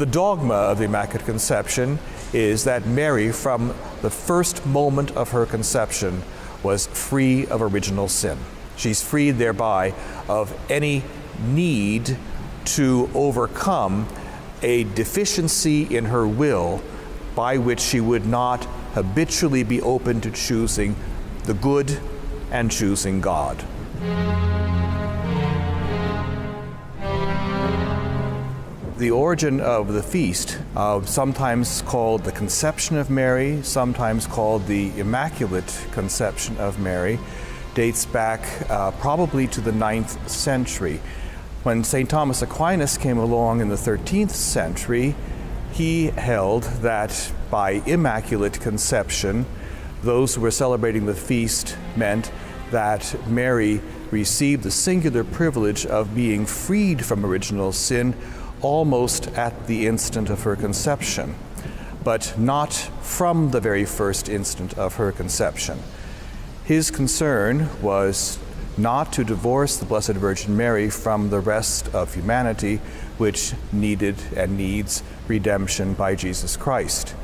The dogma of the Immaculate Conception is that Mary, from the first moment of her conception, was free of original sin. She's freed thereby of any need to overcome a deficiency in her will by which she would not habitually be open to choosing the good and choosing God. The origin of the feast, sometimes called the Conception of Mary, sometimes called the Immaculate Conception of Mary, dates back probably to the 9th century. When St. Thomas Aquinas came along in the 13th century, he held that by Immaculate Conception, those who were celebrating the feast meant that Mary received the singular privilege of being freed from original sin almost at the instant of her conception, but not from the very first instant of her conception. His concern was not to divorce the Blessed Virgin Mary from the rest of humanity, which needed and needs redemption by Jesus Christ.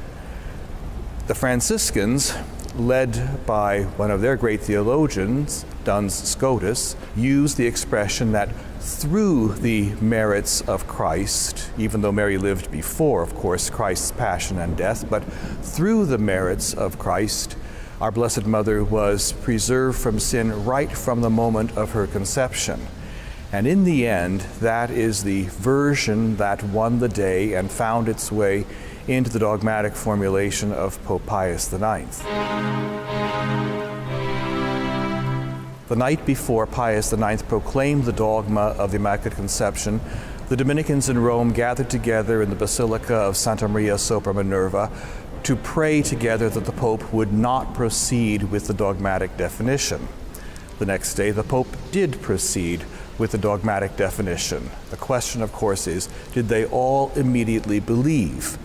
The Franciscans, led by one of their great theologians, Duns Scotus, used the expression that through the merits of Christ, even though Mary lived before, of course, Christ's passion and death, but through the merits of Christ, our Blessed Mother was preserved from sin right from the moment of her conception. And in the end, that is the version that won the day and found its way into the dogmatic formulation of Pope Pius IX. The night before Pius IX proclaimed the dogma of the Immaculate Conception, the Dominicans in Rome gathered together in the Basilica of Santa Maria sopra Minerva to pray together that the Pope would not proceed with the dogmatic definition. The next day, the Pope did proceed with the dogmatic definition. The question, of course, is, did they all immediately believe?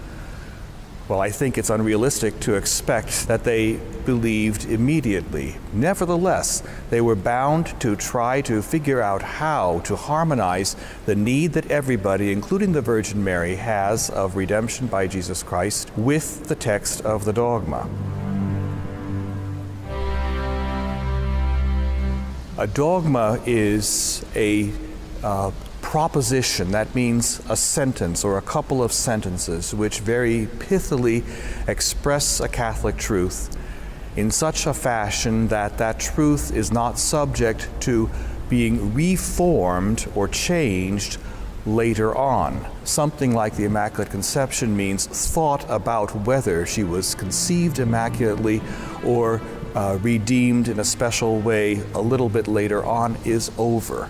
Well, I think it's unrealistic to expect that they believed immediately. Nevertheless, they were bound to try to figure out how to harmonize the need that everybody, including the Virgin Mary, has of redemption by Jesus Christ with the text of the dogma. A dogma is a proposition, that means a sentence or a couple of sentences which very pithily express a Catholic truth in such a fashion that that truth is not subject to being reformed or changed later on. Something like the Immaculate Conception means thought about whether she was conceived immaculately or redeemed in a special way a little bit later on is over.